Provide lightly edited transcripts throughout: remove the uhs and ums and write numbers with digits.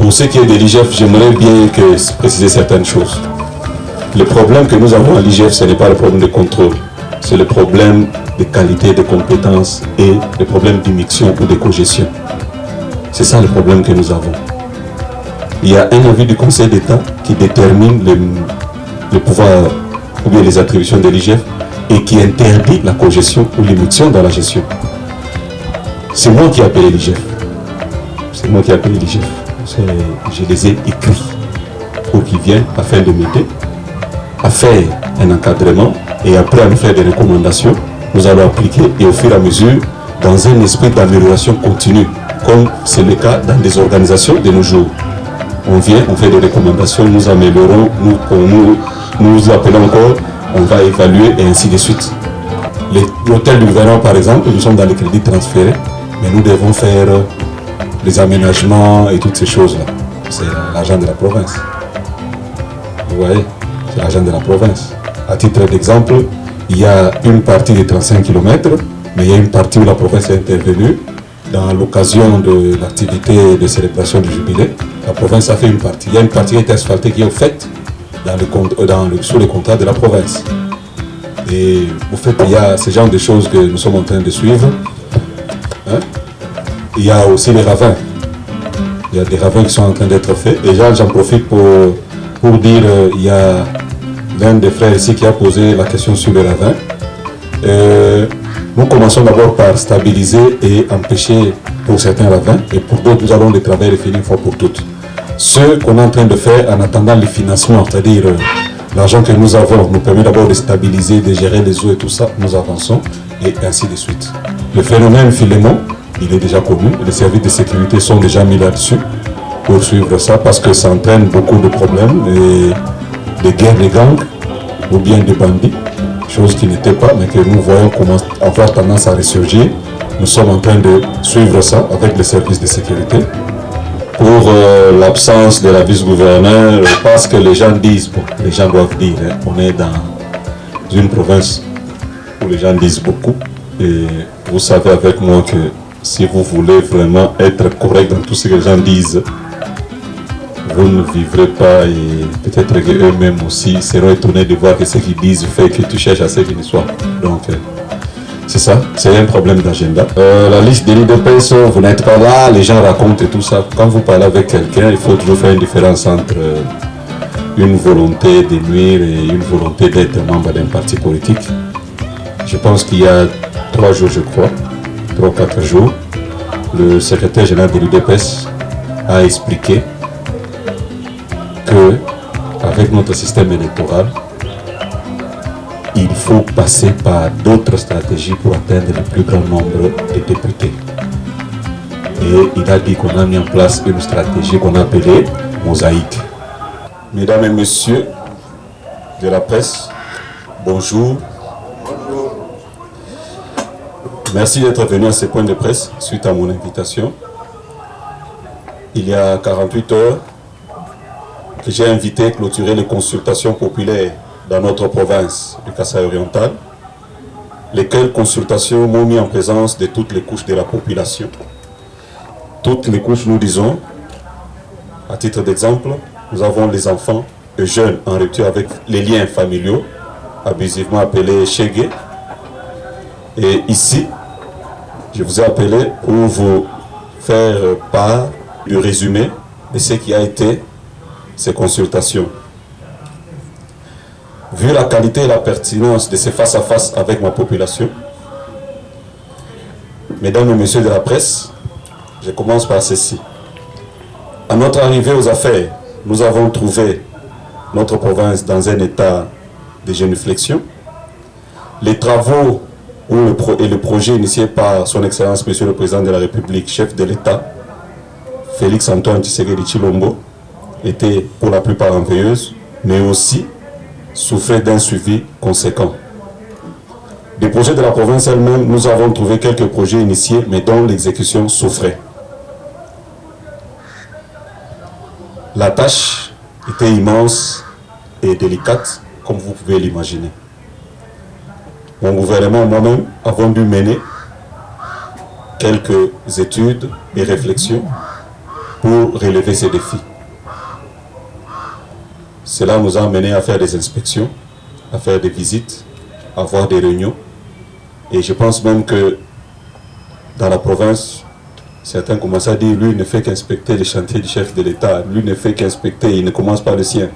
Pour ce qui est de l'IGF, j'aimerais bien préciser certaines choses. Le problème que nous avons à l'IGF, ce n'est pas le problème de contrôle. C'est le problème de qualité, de compétences et le problème d'immixtion ou de cogestion. C'est ça le problème que nous avons. Il y a un avis du Conseil d'État qui détermine le pouvoir ou bien les attributions de l'IGF et qui interdit la cogestion ou l'immixtion dans la gestion. C'est moi qui ai appelé l'IGF. C'est moi qui ai appelé l'IGF. Je les ai écrits pour qu'ils viennent afin de m'aider à faire un encadrement et après à nous faire des recommandations. Nous allons appliquer et au fur et à mesure dans un esprit d'amélioration continue, comme c'est le cas dans des organisations de nos jours. On vient, on fait des recommandations, nous améliorons, nous appelons encore, on va évaluer et ainsi de suite. L'hôtel du gouvernement par exemple, nous sommes dans les crédits transférés, mais nous devons faire les aménagements et toutes ces choses-là. C'est l'argent de la province. Vous voyez, c'est l'argent de la province. À titre d'exemple, il y a une partie de 35 km, mais il y a une partie où la province est intervenue dans l'occasion de l'activité de célébration du jubilé. La province a fait une partie. Il y a une partie qui a été asphaltée qui est faite sous les contrats de la province. Et au fait, il y a ce genre de choses que nous sommes en train de suivre. Hein? Il y a aussi les ravins. Il y a des ravins qui sont en train d'être faits. Et j'en profite pour dire, il y a l'un des frères ici qui a posé la question sur les ravins. Nous commençons d'abord par stabiliser et empêcher pour certains ravins. Et pour d'autres, nous allons les travailler et finir une fois pour toutes. Ce qu'on est en train de faire en attendant le financement, c'est-à-dire l'argent que nous avons, nous permet d'abord de stabiliser, de gérer les eaux et tout ça. Nous avançons et ainsi de suite. Le phénomène Philémon, il est déjà connu. Les services de sécurité sont déjà mis là-dessus pour suivre ça parce que ça entraîne beaucoup de problèmes, et des guerres de gangs ou bien des bandits, chose qui n'était pas, mais que nous voyons comment avoir tendance à ressurgir. Nous sommes en train de suivre ça avec les services de sécurité. Pour l'absence de la vice-gouverneur, parce que les gens disent, bon, les gens doivent dire, hein, on est dans une province où les gens disent beaucoup, et vous savez avec moi que si vous voulez vraiment être correct dans tout ce que les gens disent, vous ne vivrez pas et peut-être qu'eux-mêmes aussi seront étonnés de voir que ce qu'ils disent fait que tu cherches à ce qu'ils ne soient. Donc, c'est ça, c'est un problème d'agenda. La liste des l'IDPS, vous n'êtes pas là, les gens racontent et tout ça. Quand vous parlez avec quelqu'un, il faut toujours faire une différence entre une volonté de nuire et une volonté d'être membre d'un parti politique. Je pense qu'il y a 3 jours, je crois, 3 ou 4 jours, le secrétaire général de l'IDPS a expliqué que avec notre système électoral, il faut passer par d'autres stratégies pour atteindre le plus grand nombre de députés. Et il a dit qu'on a mis en place une stratégie qu'on a appelée mosaïque. Mesdames et messieurs de la presse, bonjour. Merci d'être venu à ce point de presse suite à mon invitation. Il y a 48 heures que j'ai invité à clôturer les consultations populaires dans notre province du Kasaï oriental, lesquelles consultations m'ont mis en présence de toutes les couches de la population. Toutes les couches, nous disons, à titre d'exemple, nous avons les enfants et jeunes en rupture avec les liens familiaux, abusivement appelés Chégué. Et ici, je vous ai appelé pour vous faire part du résumé de ce qui a été ces consultations. Vu la qualité et la pertinence de ces face-à-face avec ma population, mesdames et messieurs de la presse, je commence par ceci. À notre arrivée aux affaires, nous avons trouvé notre province dans un état de génuflexion. Les travaux et le projet initié par son Excellence Monsieur le Président de la République, chef de l'État, Félix Antoine Tshisekedi Tshilombo, étaient pour la plupart en veilleuse, mais aussi souffrait d'un suivi conséquent. Des projets de la province elle-même, nous avons trouvé quelques projets initiés, mais dont l'exécution souffrait. La tâche était immense et délicate, comme vous pouvez l'imaginer. Mon gouvernement et moi-même avons dû mener quelques études et réflexions pour relever ces défis. Cela nous a amené à faire des inspections, à faire des visites, à avoir des réunions. Et je pense même que dans la province, certains commencent à dire, lui ne fait qu'inspecter les chantiers du chef de l'État, lui ne fait qu'inspecter, il ne commence pas le sien.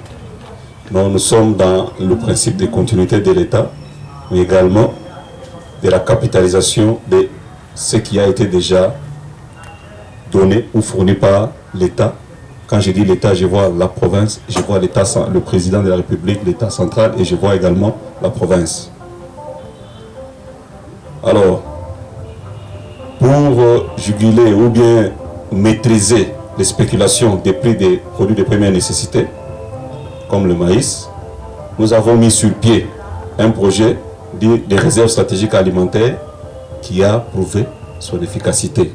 Non, nous sommes dans le principe de continuité de l'État, mais également de la capitalisation de ce qui a été déjà donné ou fourni par l'État. Quand je dis l'État, je vois la province, je vois l'État, le président de la République, l'État central, et je vois également la province. Alors, pour juguler ou bien maîtriser les spéculations des prix des produits de première nécessité, comme le maïs, nous avons mis sur pied un projet des réserves stratégiques alimentaires qui a prouvé son efficacité.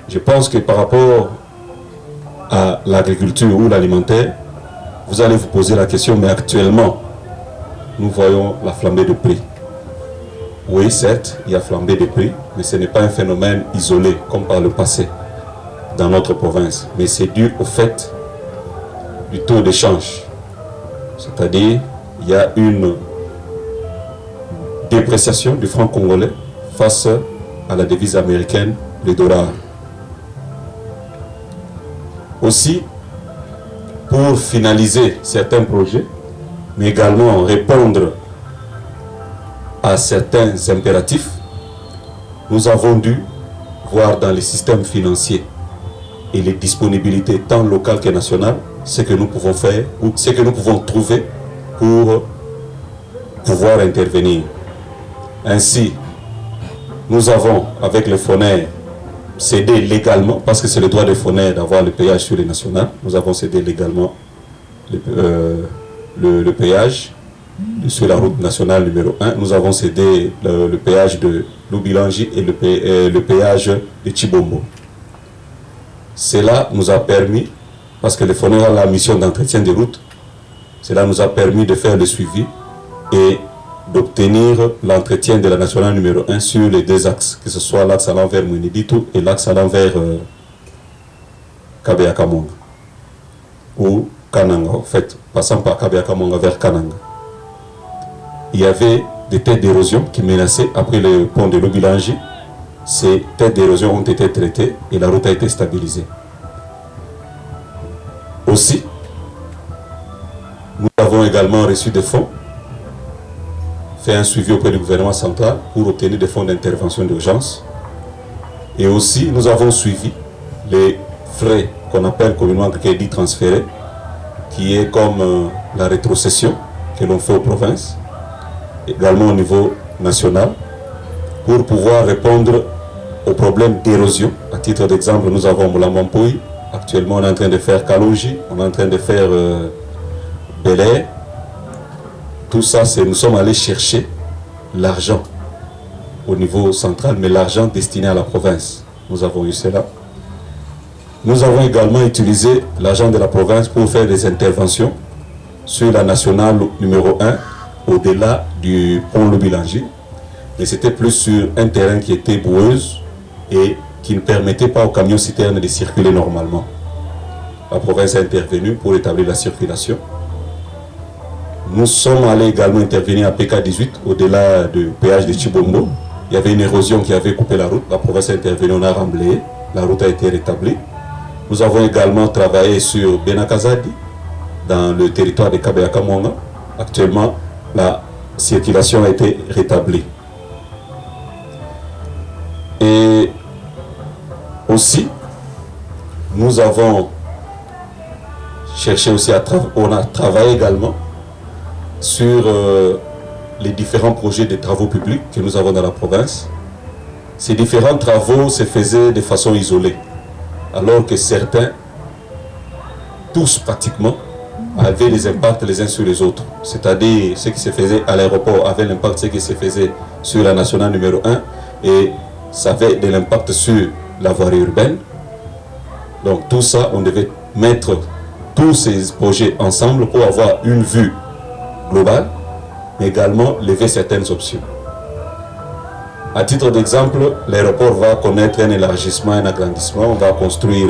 Je pense que par rapport à l'agriculture ou l'alimentaire, vous allez vous poser la question, mais actuellement, nous voyons la flambée de prix. Oui, certes, il y a flambée de prix, mais ce n'est pas un phénomène isolé, comme par le passé, dans notre province. Mais c'est dû au fait du taux d'échange. C'est-à-dire, il y a une dépréciation du franc congolais face à la devise américaine, le dollar. Aussi, pour finaliser certains projets, mais également répondre à certains impératifs, nous avons dû voir dans les systèmes financiers et les disponibilités tant locales que nationales ce que nous pouvons faire ou ce que nous pouvons trouver pour pouvoir intervenir. Ainsi, nous avons avec les FONER cédé légalement, parce que c'est le droit des FONER d'avoir le péage sur les nationales, nous avons cédé légalement le péage sur la route nationale numéro 1, nous avons cédé le péage de Lubilangi et le péage de Chibombo. Cela nous a permis, parce que les FONER ont la mission d'entretien des routes, cela nous a permis de faire le suivi et d'obtenir l'entretien de la nationale numéro 1 sur les deux axes, que ce soit l'axe allant vers Mouiniditou et l'axe allant vers Kabeakamonga, ou Kananga, en fait, passant par Kabeakamonga vers Kananga. Il y avait des têtes d'érosion qui menaçaient après le pont de Lubilangi. Ces têtes d'érosion ont été traitées et la route a été stabilisée. Aussi, nous avons également reçu des fonds, fait un suivi auprès du gouvernement central pour obtenir des fonds d'intervention d'urgence. Et aussi, nous avons suivi les frais qu'on appelle communément crédit transféré, qui est comme la rétrocession que l'on fait aux provinces, également au niveau national, pour pouvoir répondre aux problèmes d'érosion. À titre d'exemple, nous avons Moulamampoui, actuellement on est en train de faire Kalonji, on est en train de faire Bel Air. Tout ça, c'est nous sommes allés chercher l'argent au niveau central, mais l'argent destiné à la province. Nous avons eu cela. Nous avons également utilisé l'argent de la province pour faire des interventions sur la nationale numéro 1, au-delà du pont Lubilangi. Mais c'était plus sur un terrain qui était boueuse et qui ne permettait pas aux camions citernes de circuler normalement. La province a intervenu pour établir la circulation. Nous sommes allés également intervenir à PK18, au-delà du péage de Chibombo. Il y avait une érosion qui avait coupé la route. La province a intervenu, on a remblayé. La route a été rétablie. Nous avons également travaillé sur Benakazadi, dans le territoire de Kabeakamonga. Actuellement, la circulation a été rétablie. Et aussi, nous avons cherché aussi on a travaillé également sur les différents projets de travaux publics que nous avons dans la province. Ces différents travaux se faisaient de façon isolée, alors que certains, tous pratiquement, avaient des impacts les uns sur les autres. C'est-à-dire, ce qui se faisait à l'aéroport avait l'impact de ce qui se faisait sur la nationale numéro 1, et ça avait de l'impact sur la voirie urbaine. Donc tout ça, on devait mettre tous ces projets ensemble pour avoir une vue globale, mais également lever certaines options. À titre d'exemple, l'aéroport va connaître un élargissement, un agrandissement. On va construire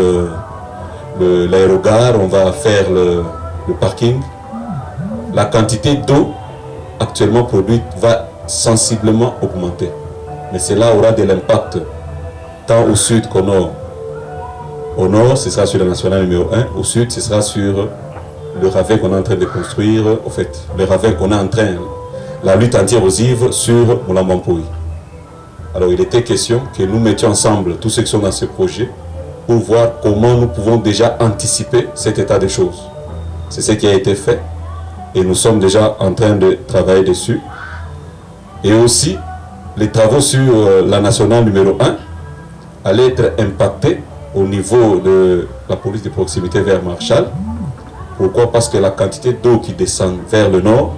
l'aérogare, on va faire le parking. La quantité d'eau actuellement produite va sensiblement augmenter. Mais cela aura de l'impact tant au sud qu'au nord. Au nord, ce sera sur la nationale numéro 1. Au sud, ce sera sur le ravin qu'on est en train de construire. En fait, le ravin qu'on est en train, la lutte anti-érosive sur Moulambampouy. Alors, il était question que nous mettions ensemble tous ceux qui sont dans ce projet pour voir comment nous pouvons déjà anticiper cet état des choses. C'est ce qui a été fait et nous sommes déjà en train de travailler dessus. Et aussi, les travaux sur la nationale numéro 1 allaient être impactés au niveau de la police de proximité vers Marshall. Pourquoi? Parce que la quantité d'eau qui descend vers le nord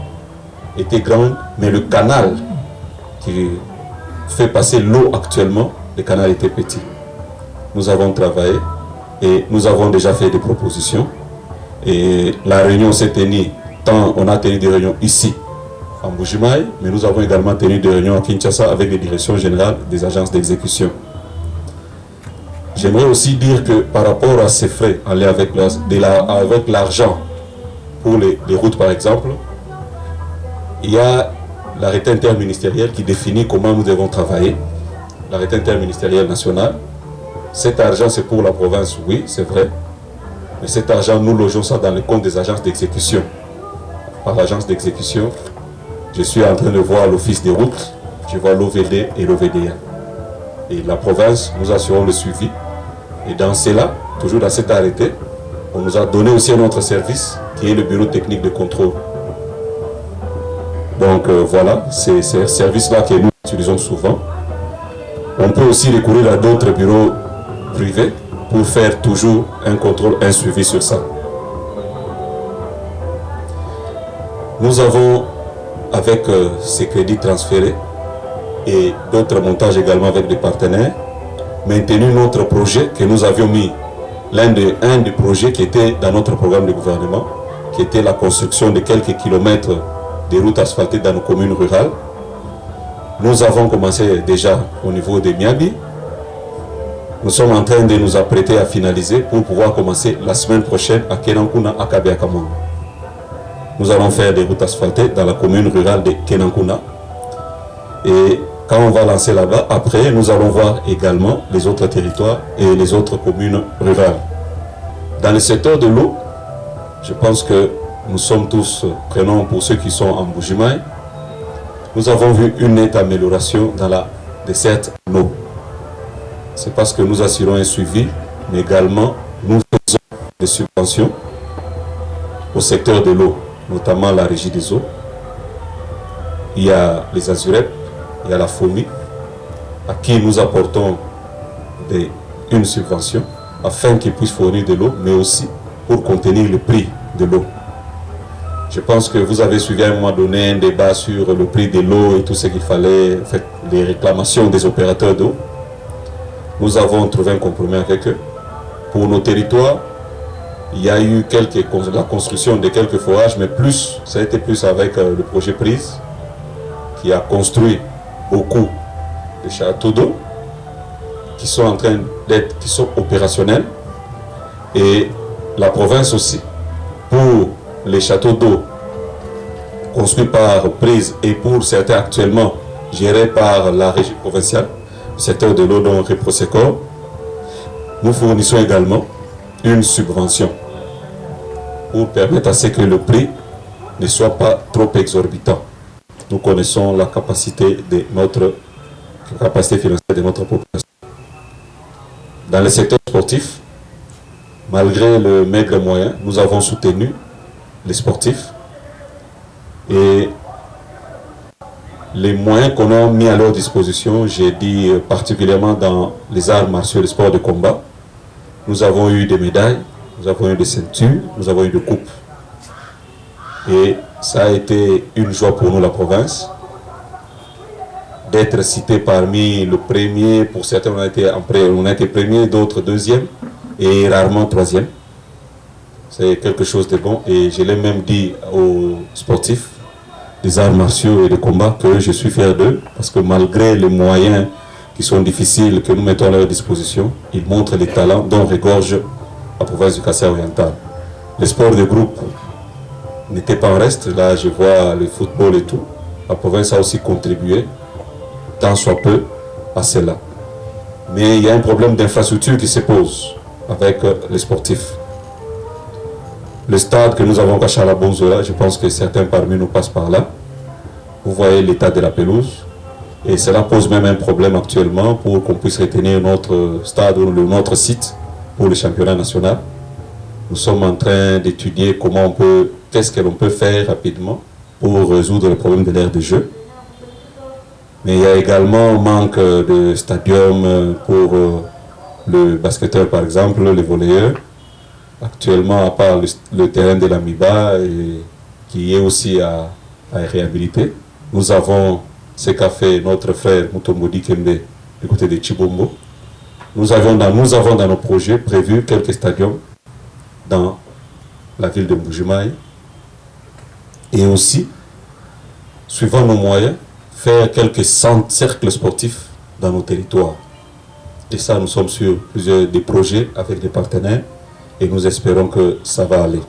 était grande, mais le canal qui fait passer l'eau actuellement, le canal était petit. Nous avons travaillé et nous avons déjà fait des propositions. Et la réunion s'est tenue, tant on a tenu des réunions ici, en Mbuji-Mayi, mais nous avons également tenu des réunions à Kinshasa avec les directions générales des agences d'exécution. J'aimerais aussi dire que par rapport à ces frais, en lien avec l'argent pour les routes par exemple, il y a l'arrêté interministériel qui définit comment nous devons travailler, l'arrêté interministériel national. Cet argent c'est pour la province, oui, c'est vrai, mais cet argent nous logeons ça dans le compte des agences d'exécution. Par l'agence d'exécution, je suis en train de voir l'office des routes, je vois l'OVD et l'OVDA. Et la province, nous assurons le suivi. Et dans cela, toujours dans cet arrêté, on nous a donné aussi un autre service qui est le bureau technique de contrôle. Donc voilà, c'est ce service-là que nous utilisons souvent. On peut aussi recourir à d'autres bureaux privés pour faire toujours un contrôle, un suivi sur ça. Nous avons, avec ces crédits transférés et d'autres montages également avec des partenaires, maintenu notre projet que nous avions mis, un des projets qui était dans notre programme de gouvernement, qui était la construction de quelques kilomètres de routes asphaltées dans nos communes rurales. Nous avons commencé déjà au niveau de Miabi. Nous sommes en train de nous apprêter à finaliser pour pouvoir commencer la semaine prochaine à Kenankuna, à Kabiakamongo. Nous allons faire des routes asphaltées dans la commune rurale de Kenankuna. Et quand on va lancer là-bas, après, nous allons voir également les autres territoires et les autres communes rurales. Dans le secteur de l'eau, je pense que nous sommes tous, prenons pour ceux qui sont en Mbuji-Mayi, nous avons vu une nette amélioration dans la desserte en eau. C'est parce que nous assurons un suivi, mais également nous faisons des subventions au secteur de l'eau, notamment la régie des eaux. Il y a les Azurep, il y a la FOMI, à qui nous apportons une subvention afin qu'ils puissent fournir de l'eau, mais aussi pour contenir le prix de l'eau. Je pense que vous avez suivi à un moment donné un débat sur le prix de l'eau et tout ce qu'il fallait, en fait, les réclamations des opérateurs d'eau. Nous avons trouvé un compromis avec eux. Pour nos territoires, il y a eu la construction de quelques forages, mais plus, ça a été plus avec le projet Prise, qui a construit beaucoup de châteaux d'eau qui sont en train d'être, qui sont opérationnels, et la province aussi, pour les châteaux d'eau construits par Prise et pour certains actuellement gérés par la régie provinciale, le secteur de l'eau dont Reprosecor, nous fournissons également une subvention pour permettre à ce que le prix ne soit pas trop exorbitant. Nous connaissons la capacité financière de notre population. Dans le secteur sportif, malgré le maigre moyen, nous avons soutenu les sportifs et les moyens qu'on a mis à leur disposition, j'ai dit particulièrement dans les arts martiaux, les sports de combat. Nous avons eu des médailles, nous avons eu des ceintures, nous avons eu des coupes. Et ça a été une joie pour nous, la province, d'être cité parmi le premier. Pour certains, on a été premier, d'autres deuxième et rarement troisième. C'est quelque chose de bon et je l'ai même dit aux sportifs des arts martiaux et des combats que je suis fier d'eux, parce que malgré les moyens qui sont difficiles que nous mettons à leur disposition, ils montrent les talents dont regorge la province du Kassai oriental. Les sports de groupe n'étaient pas en reste. Là, je vois le football et tout. La province a aussi contribué, tant soit peu, à cela. Mais il y a un problème d'infrastructure qui se pose avec les sportifs. Le stade que nous avons à Chalabonzola, je pense que certains parmi nous passent par là. Vous voyez l'état de la pelouse. Et cela pose même un problème actuellement pour qu'on puisse retenir notre stade ou notre site pour le championnat national. Nous sommes en train d'étudier qu'est-ce que l'on peut faire rapidement pour résoudre le problème de l'aire de jeu. Mais il y a également un manque de stadium pour le basketteur par exemple, les volleyeurs. Actuellement, à part le terrain de l'Amiba, qui est aussi à réhabiliter, nous avons ce qu'a fait notre frère Mutombodi Kembe du côté de Chibombo. Nous avons dans nos projets prévu quelques stadiums dans la ville de Mbujimaï et aussi, suivant nos moyens, faire quelques cercles sportifs dans nos territoires. Et ça, nous sommes sur plusieurs des projets avec des partenaires et nous espérons que ça va aller.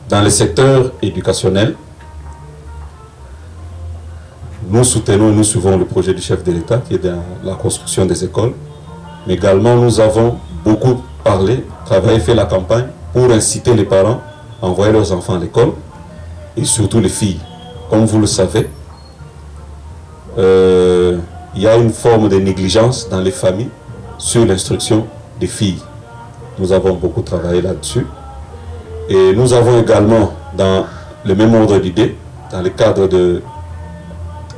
Dans le secteur éducationnel, nous soutenons et nous suivons le projet du chef de l'État qui est dans la construction des écoles. Mais également, nous avons beaucoup parlé, travaillé, fait la campagne pour inciter les parents à envoyer leurs enfants à l'école et surtout les filles. Comme vous le savez, il y a une forme de négligence dans les familles sur l'instruction des filles. Nous avons beaucoup travaillé là-dessus. Et nous avons également, dans le même ordre d'idées, dans le cadre de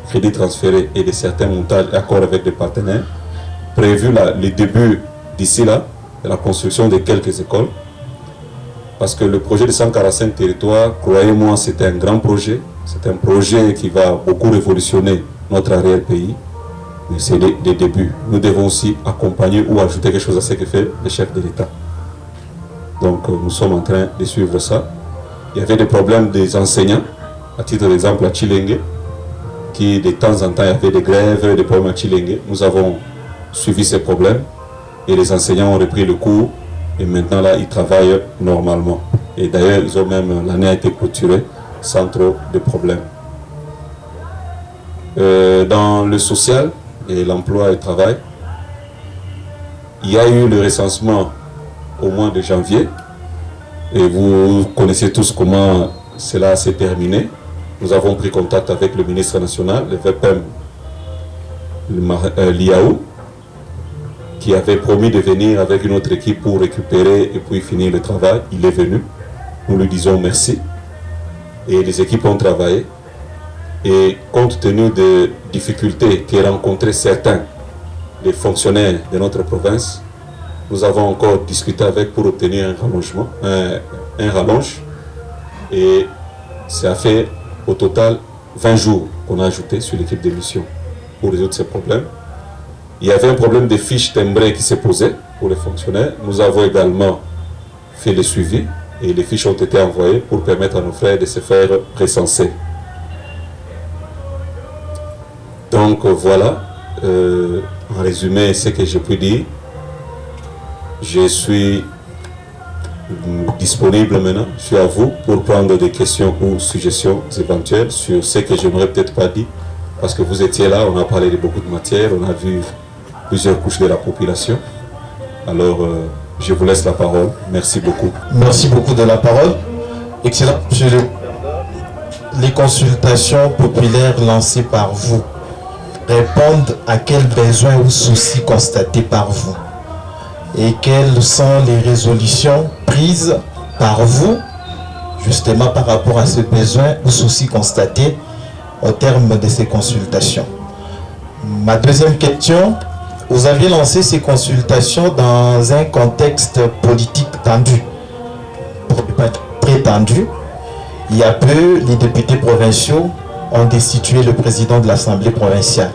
crédits transférés et de certains montages et accords avec des partenaires, prévu le début d'ici là de la construction de quelques écoles. Parce que le projet de 145 territoires, croyez-moi, c'est un grand projet. C'est un projet qui va beaucoup révolutionner notre arrière-pays. Mais c'est des débuts. Nous devons aussi accompagner ou ajouter quelque chose à ce que fait le chef de l'État. Donc nous sommes en train de suivre ça. Il y avait des problèmes des enseignants, à titre d'exemple à Chilenge, qui de temps en temps il y avait des grèves, des problèmes à Chilenge. Nous avons suivi ces problèmes et les enseignants ont repris le cours et maintenant là ils travaillent normalement. Et d'ailleurs l'année a été clôturée sans trop de problèmes. Dans le social et l'emploi et le travail, il y a eu le recensement au mois de janvier et vous connaissez tous comment cela s'est terminé. Nous avons pris contact avec le ministre national, le VPM, l'IAO, qui avait promis de venir avec une autre équipe pour récupérer et puis finir le travail. Il est venu. Nous lui disons merci. Et les équipes ont travaillé. Et compte tenu des difficultés qu'ont rencontrées certains des fonctionnaires de notre province, nous avons encore discuté avec pour obtenir un rallongement, un rallonge. Et ça a fait au total 20 jours qu'on a ajouté sur l'équipe de mission pour résoudre ces problèmes. Il y avait un problème de fiches timbrées qui s'est posé pour les fonctionnaires. Nous avons également fait le suivi et les fiches ont été envoyées pour permettre à nos frères de se faire recenser. Donc voilà, en résumé, ce que je peux dire. Je suis disponible maintenant, je suis à vous pour prendre des questions ou suggestions éventuelles sur ce que je n'aurais peut-être pas dit, parce que vous étiez là, on a parlé de beaucoup de matières, on a vu plusieurs couches de la population. Alors, je vous laisse la parole. Merci beaucoup. Merci beaucoup de la parole. Excellent. Les consultations populaires lancées par vous répondent à quels besoins ou soucis constatés par vous? Et quelles sont les résolutions prises par vous, justement par rapport à ce besoin ou souci constaté au terme de ces consultations? Ma deuxième question, vous avez lancé ces consultations dans un contexte politique tendu, pour ne pas dire très tendu. Il y a peu, les députés provinciaux ont destitué le président de l'Assemblée provinciale.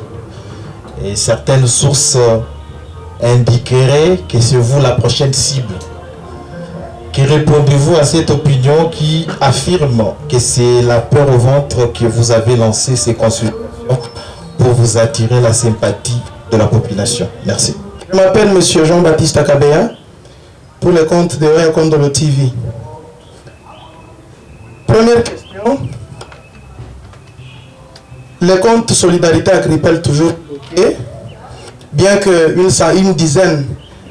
Et certaines sources indiquerait que c'est vous la prochaine cible. Que répondez-vous à cette opinion qui affirme que c'est la peur au ventre que vous avez lancé ces consultations pour vous attirer la sympathie de la population? Merci. Je m'appelle M. Jean-Baptiste Akabea pour le compte de Oya Kondolo TV. Première question. Le compte Solidarité Agricole toujours bloqué, bien qu'une dizaine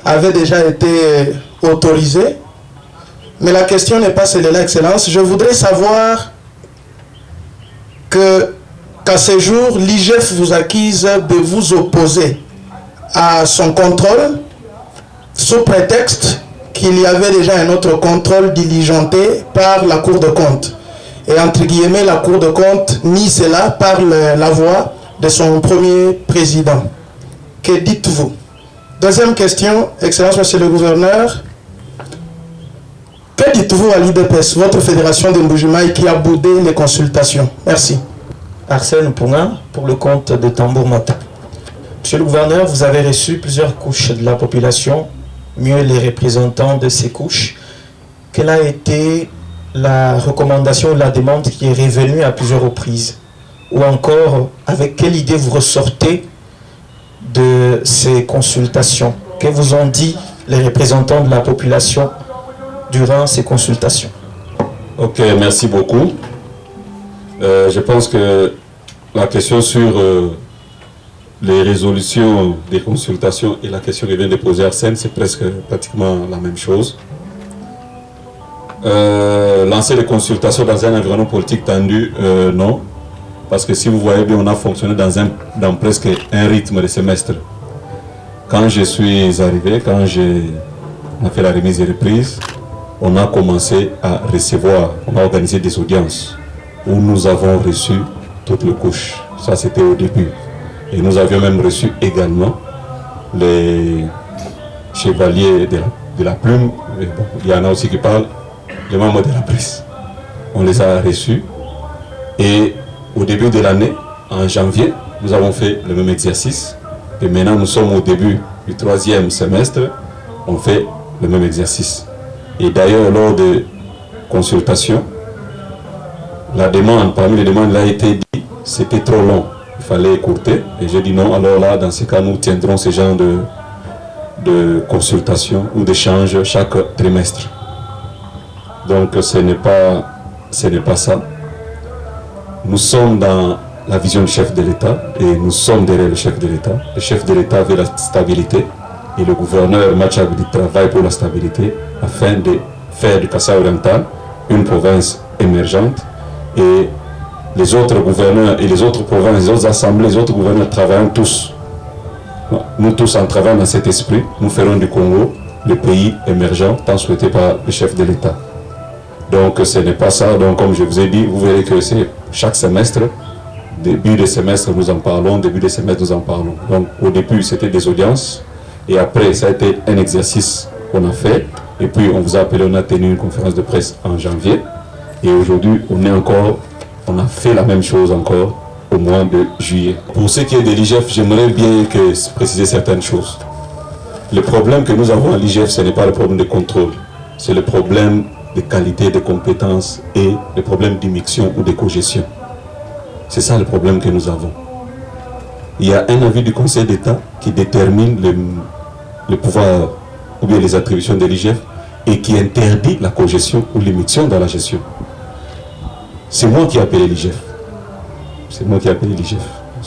avait déjà été autorisée. Mais la question n'est pas celle-là, Excellence. Je voudrais savoir qu'à ce jour, l'IGF vous accuse de vous opposer à son contrôle sous prétexte qu'il y avait déjà un autre contrôle diligenté par la Cour de compte. Et entre guillemets, la Cour de compte nie cela par la voix de son premier président. Que dites-vous? Deuxième question, Excellence, Monsieur le Gouverneur. Que dites-vous à l'IDPS, votre fédération de Mbujimaï qui a boudé les consultations? Merci. Arsène Punga, pour le compte de Tambour Matin. Monsieur le Gouverneur, vous avez reçu plusieurs couches de la population, mieux les représentants de ces couches. Quelle a été la recommandation ou la demande qui est revenue à plusieurs reprises? Ou encore, avec quelle idée vous ressortez de ces consultations? Que vous ont dit les représentants de la population durant ces consultations? Ok, merci beaucoup. Je pense que la question sur les résolutions des consultations et la question que vient de poser Arsène, c'est presque pratiquement la même chose. Lancer les consultations dans un environnement politique tendu, non. Parce que si vous voyez bien, on a fonctionné dans presque un rythme de semestre. Quand je suis arrivé, quand on a fait la remise et reprise, on a commencé à recevoir, on a organisé des audiences où nous avons reçu toutes les couches. Ça, c'était au début. Et nous avions même reçu également les chevaliers de la plume. Et bon, il y en a aussi qui parlent, les membres de la presse. On les a reçus. Et au début de l'année, en janvier, nous avons fait le même exercice. Et maintenant, nous sommes au début du 3e semestre. On fait le même exercice. Et d'ailleurs, lors de consultations, la demande, parmi les demandes, là, a été dit, c'était trop long, il fallait écourter. Et j'ai dit non, alors là, dans ce cas, nous tiendrons ce genre de consultation ou d'échange chaque trimestre. Donc, ce n'est pas ça. Nous sommes dans la vision du chef de l'État et nous sommes derrière le chef de l'État. Le chef de l'État veut la stabilité et le gouverneur Matchabili travaille pour la stabilité afin de faire du Kasaï oriental une province émergente. Et les autres gouverneurs et les autres provinces, les autres assemblées, les autres gouverneurs travaillent tous. Nous tous en travaillant dans cet esprit, nous ferons du Congo le pays émergent tant souhaité par le chef de l'État. Donc ce n'est pas ça. Donc comme je vous ai dit, vous verrez que c'est chaque semestre, début de semestre nous en parlons, début de semestre nous en parlons. Donc au début c'était des audiences et après ça a été un exercice qu'on a fait. Et puis on vous a appelé, on a tenu une conférence de presse en janvier. Et aujourd'hui, on a fait la même chose encore au mois de juillet. Pour ce qui est de l'IGF, j'aimerais bien préciser certaines choses. Le problème que nous avons à l'IGF, ce n'est pas le problème de contrôle. C'est le problème de qualité, de compétences et le problème d'immixtion ou de cogestion. C'est ça le problème que nous avons. Il y a un avis du Conseil d'État qui détermine le pouvoir ou bien les attributions de l'IGF et qui interdit la cogestion ou l'immixtion dans la gestion. C'est moi qui ai appelé l'IGF. C'est moi qui ai appelé l'IGF.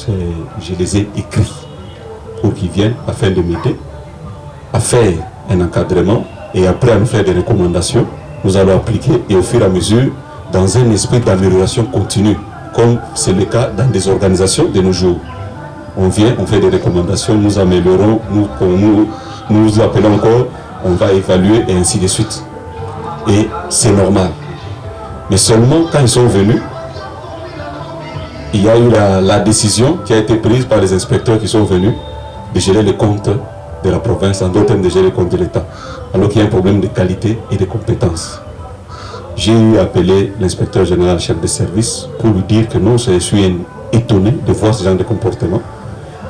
Je les ai écrits pour qu'ils viennent afin de m'aider à faire un encadrement et après à nous faire des recommandations. Nous allons appliquer et au fur et à mesure dans un esprit d'amélioration continue, comme c'est le cas dans des organisations de nos jours. On vient, on fait des recommandations, nous améliorons, nous appelons encore, on va évaluer et ainsi de suite. Et c'est normal. Mais seulement quand ils sont venus, il y a eu la décision qui a été prise par les inspecteurs qui sont venus de gérer les comptes de la province, en d'autres termes de gérer les comptes de l'État, alors qu'il y a un problème de qualité et de compétences. J'ai eu appelé l'inspecteur général chef de service pour lui dire que non, je suis étonné de voir ce genre de comportement.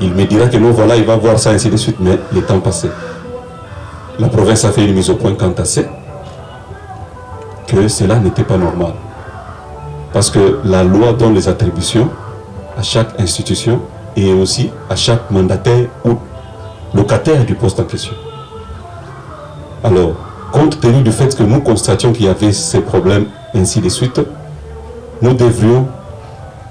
Il me dira que non, voilà, il va voir ça ainsi de suite, mais le temps passé. La province a fait une mise au point quant à ça. que cela n'était pas normal. Parce que la loi donne les attributions à chaque institution et aussi à chaque mandataire ou locataire du poste en question. Alors, compte tenu du fait que nous constations qu'il y avait ces problèmes, ainsi de suite, nous devrions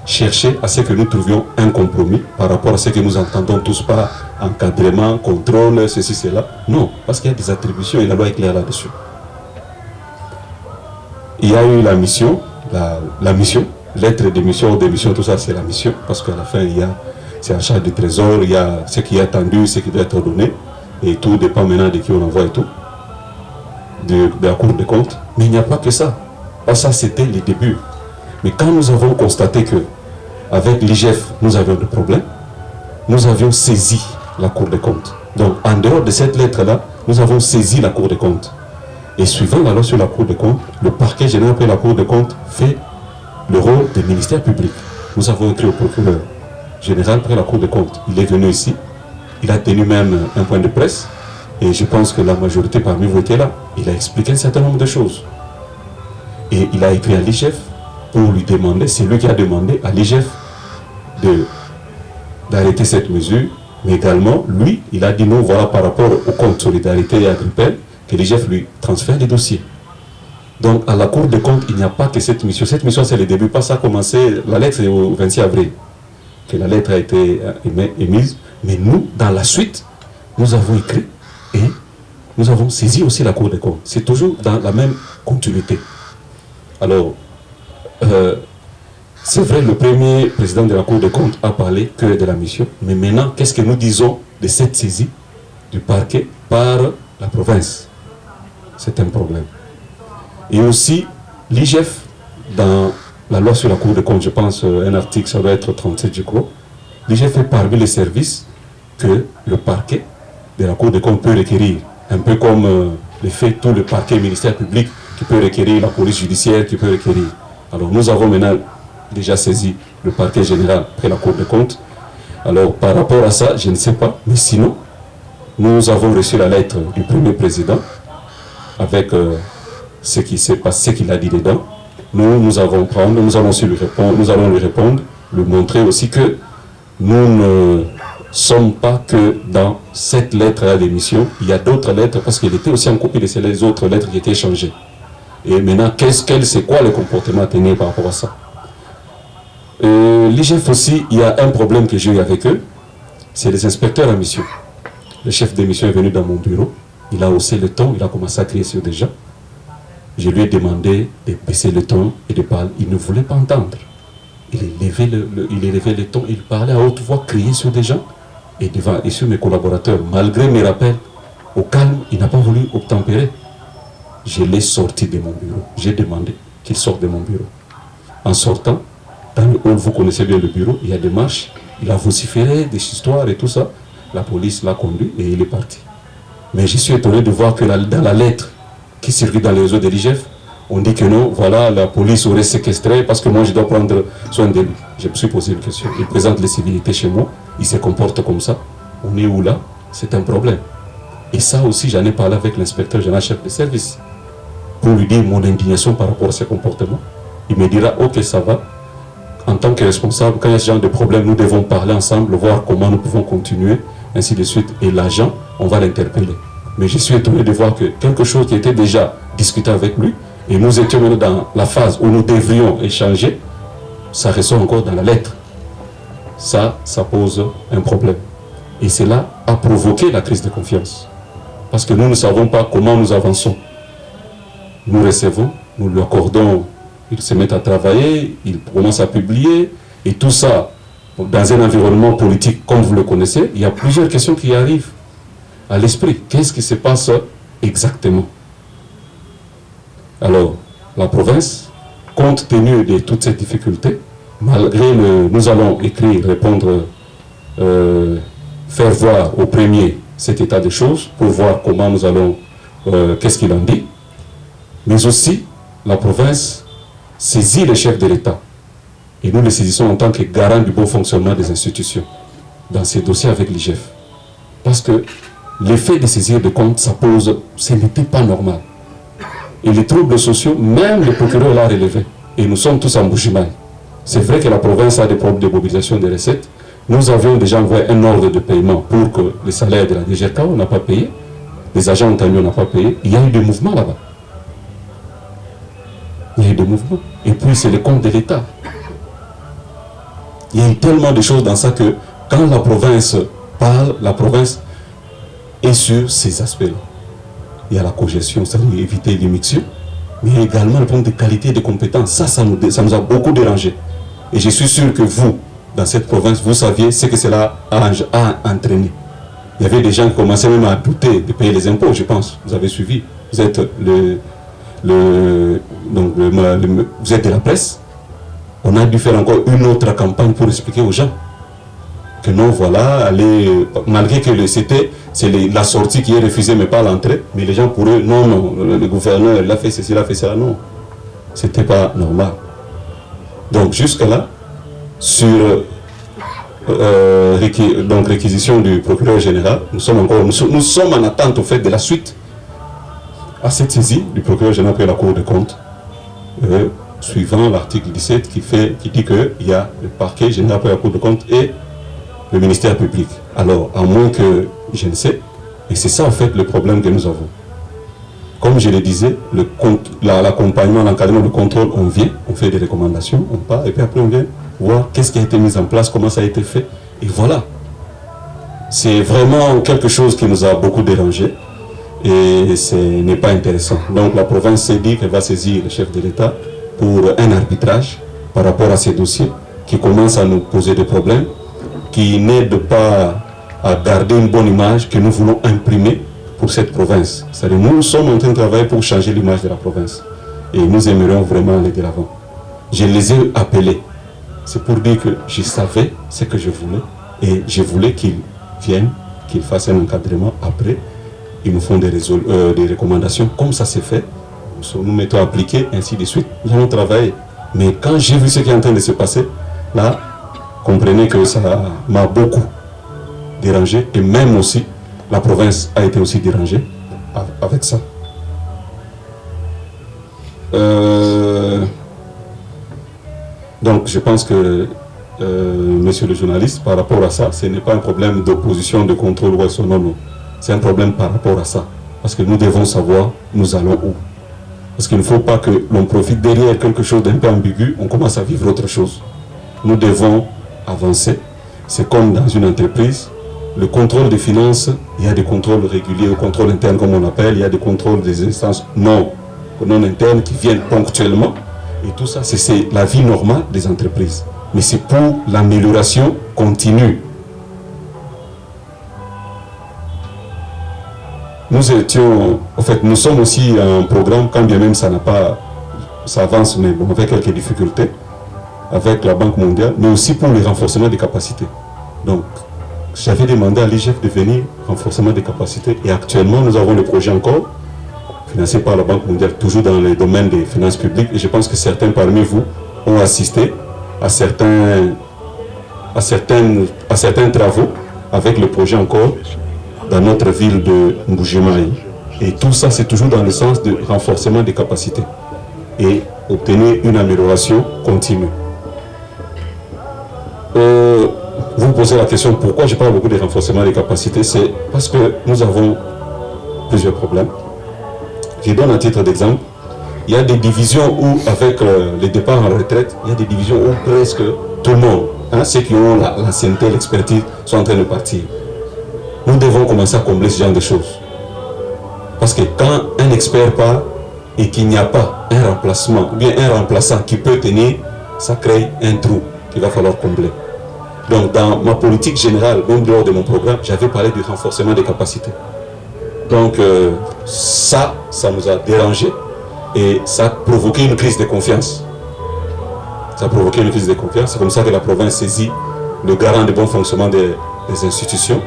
chercher à ce que nous trouvions un compromis par rapport à ce que nous entendons tous par encadrement, contrôle, ceci, cela. Non, parce qu'il y a des attributions et la loi est claire là-dessus. Il y a eu la mission, la mission, lettre de mission ou de mission, tout ça c'est la mission, parce qu'à la fin, c'est en charge du trésor, il y a ce qui est attendu, ce qui doit être donné, et tout dépend maintenant de qui on envoie et tout, de la Cour des comptes. Mais il n'y a pas que ça. Ça, c'était les débuts. Mais quand nous avons constaté que avec l'IGF, nous avions des problèmes, nous avions saisi la Cour des comptes. Donc, en dehors de cette lettre-là, nous avons saisi la Cour des comptes. Et suivant la loi sur la Cour des comptes, le parquet général après la Cour des comptes fait le rôle du ministère public. Nous avons écrit au procureur général après la Cour des comptes. Il est venu ici, il a tenu même un point de presse, et je pense que la majorité parmi vous était là. Il a expliqué un certain nombre de choses. Et il a écrit à l'IGF pour lui demander, c'est lui qui a demandé à l'IGF d'arrêter cette mesure, mais également, lui, il a dit non, voilà, par rapport au compte Solidarité et Agripel, que l'IGF lui transfère les dossiers. Donc, à la Cour des comptes, il n'y a pas que cette mission. Cette mission, c'est le début, pas ça a commencé, la lettre est au 26 avril, que la lettre a été émise, mais nous, dans la suite, nous avons écrit et nous avons saisi aussi la Cour des comptes. C'est toujours dans la même continuité. Alors, c'est vrai, le premier président de la Cour des comptes a parlé que de la mission, mais maintenant, qu'est-ce que nous disons de cette saisie du parquet par la province? C'est un problème. Et aussi, l'IGF, dans la loi sur la Cour des comptes, je pense, un article, ça doit être 37, je crois, l'IGF est parmi les services que le parquet de la Cour des comptes peut requérir. Un peu comme le fait tout le parquet ministère public qui peut requérir, la police judiciaire qui peut requérir. Alors nous avons maintenant déjà saisi le parquet général après la Cour des comptes. Alors par rapport à ça, je ne sais pas, mais sinon, nous avons reçu la lettre du premier président avec ce qui s'est passé, ce qu'il a dit dedans. Nous allons aussi lui répondre, nous allons lui répondre, lui montrer aussi que nous ne sommes pas que dans cette lettre-là d'émission. Il y a d'autres lettres parce qu'il était aussi en copie de ces autres lettres qui étaient échangées. Et maintenant, c'est quoi le comportement à tenir par rapport à ça? L'IGF aussi, il y a un problème que j'ai eu avec eux, c'est les inspecteurs en mission. Le chef de mission est venu dans mon bureau, il a haussé le ton, il a commencé à crier sur des gens. Je lui ai demandé de baisser le ton et de parler. Il ne voulait pas entendre. Il élevait le ton, il parlait à haute voix, criait sur des gens et sur mes collaborateurs. Malgré mes rappels, au calme, il n'a pas voulu obtempérer. Je l'ai sorti de mon bureau. J'ai demandé qu'il sorte de mon bureau. En sortant, dans le hall, vous connaissez bien le bureau, il y a des marches. Il a vociféré des histoires et tout ça. La police l'a conduit et il est parti. Mais je suis étonné de voir que dans la lettre qui circule dans les réseaux de l'IGF, on dit que non, voilà, la police aurait séquestré parce que moi je dois prendre soin de lui. Je me suis posé une question. Il présente les civilités chez moi, il se comporte comme ça. On est où là? C'est un problème. Et ça aussi, j'en ai parlé avec l'inspecteur général chef de service pour lui dire mon indignation par rapport à ce comportement. Il me dira, ok, ça va. En tant que responsable, quand il y a ce genre de problème, nous devons parler ensemble, voir comment nous pouvons continuer, ainsi de suite. Et l'agent, on va l'interpeller. Mais je suis étonné de voir que quelque chose qui était déjà discuté avec lui, et nous étions maintenant dans la phase où nous devrions échanger, ça ressort encore dans la lettre. Ça pose un problème. Et cela a provoqué la crise de confiance. Parce que nous ne savons pas comment nous avançons. Nous recevons, nous lui accordons, il se met à travailler, il commence à publier, et tout ça, dans un environnement politique comme vous le connaissez, il y a plusieurs questions qui arrivent à l'esprit. Qu'est-ce qui se passe exactement? Alors, la province, compte tenu de toutes ces difficultés, malgré nous allons écrire, répondre, faire voir au premier cet état de choses, pour voir comment nous allons, qu'est-ce qu'il en dit, mais aussi, la province saisit le chef de l'État. Et nous le saisissons en tant que garant du bon fonctionnement des institutions dans ces dossiers avec l'IGF. Parce que l'effet de saisir de compte, ce n'était pas normal. Et les troubles sociaux, même le procureur l'a relevé. Et nous sommes tous en Bujimaï. C'est vrai que la province a des problèmes de mobilisation des recettes. Nous avions déjà envoyé un ordre de paiement pour que les salaires de la DGK, on n'a pas payé. Les agents on n'a pas payé. Il y a eu des mouvements là-bas. Il y a eu des mouvements. Et puis c'est le compte de l'État. Il y a eu tellement de choses dans ça que quand la province parle, la province est sur ces aspects-là. Il y a la cogestion, c'est-à-dire éviter l'immixtion, mais il y a également le problème de qualité et de compétences. Ça nous a beaucoup dérangé. Et je suis sûr que vous, dans cette province, vous saviez ce que cela a entraîné. Il y avait des gens qui commençaient même à douter de payer les impôts, je pense. Vous avez suivi. Vous êtes vous êtes de la presse. On a dû faire encore une autre campagne pour expliquer aux gens que non, voilà, malgré que c'est la sortie qui est refusée, mais pas l'entrée. Mais les gens, pour eux, non, le gouverneur, il a fait ceci, il a fait ça, non. C'était pas normal. Donc, jusque-là, sur réquisition du procureur général, nous sommes en attente, au fait, de la suite à cette saisie du procureur général après la Cour des comptes, suivant l'article 17 qui dit qu'il y a le parquet général après la Cour des comptes et le ministère public. Alors, à moins que je ne sais, et c'est ça en fait le problème que nous avons. Comme je le disais, l'accompagnement, l'encadrement, le contrôle, on vient, on fait des recommandations, on part, et puis après on vient voir qu'est-ce qui a été mis en place, comment ça a été fait, et voilà. C'est vraiment quelque chose qui nous a beaucoup dérangé, et ce n'est pas intéressant. Donc la province s'est dit qu'elle va saisir le chef de l'État pour un arbitrage par rapport à ces dossiers qui commencent à nous poser des problèmes, qui n'aide pas à garder une bonne image que nous voulons imprimer pour cette province. C'est-à-dire nous sommes en train de travailler pour changer l'image de la province. Et nous aimerions vraiment aller de l'avant. Je les ai appelés. C'est pour dire que je savais ce que je voulais. Et je voulais qu'ils viennent, qu'ils fassent un encadrement. Après, ils nous font des recommandations. Comme ça s'est fait, nous mettons à appliquer, ainsi de suite. Nous allons travailler. Mais quand j'ai vu ce qui est en train de se passer, là, comprenez que ça m'a beaucoup dérangé, et même aussi la province a été aussi dérangée avec ça. Donc je pense que monsieur le journaliste, par rapport à ça, ce n'est pas un problème d'opposition, de contrôle ou non, non. C'est un problème par rapport à ça, parce que nous devons savoir nous allons où. Parce qu'il ne faut pas que l'on profite derrière quelque chose d'un peu ambigu, on commence à vivre autre chose. Nous devons avancer. C'est comme dans une entreprise, le contrôle des finances, il y a des contrôles réguliers, le contrôle interne comme on appelle, il y a des contrôles des instances non internes qui viennent ponctuellement. Et tout ça, c'est la vie normale des entreprises. Mais c'est pour l'amélioration continue. Nous sommes aussi un programme, quand bien même ça avance, mais bon, avec quelques difficultés, avec la Banque mondiale, mais aussi pour le renforcement des capacités. Donc, j'avais demandé à l'IGF de venir renforcement des capacités, et actuellement, nous avons le projet encore, financé par la Banque mondiale, toujours dans le domaine des finances publiques, et je pense que certains parmi vous ont assisté à certains travaux avec le projet encore dans notre ville de Mbujimaï. Et tout ça, c'est toujours dans le sens de renforcement des capacités et obtenir une amélioration continue. Vous posez la question pourquoi je parle beaucoup de renforcement des capacités. C'est parce que nous avons plusieurs problèmes. Je donne un titre d'exemple. Il y a des divisions où, avec les départs en retraite, il y a des divisions où presque tout le monde, ceux qui ont l'ancienneté, l'expertise, sont en train de partir. Nous devons commencer à combler ce genre de choses. Parce que quand un expert part et qu'il n'y a pas un remplacement, ou bien un remplaçant qui peut tenir, ça crée un trou qu'il va falloir combler. Donc dans ma politique générale, même lors de mon programme, j'avais parlé du renforcement des capacités. Donc ça nous a dérangé et ça a provoqué une crise de confiance. Ça a provoqué une crise de confiance. C'est comme ça que la province saisit le garant du bon fonctionnement des institutions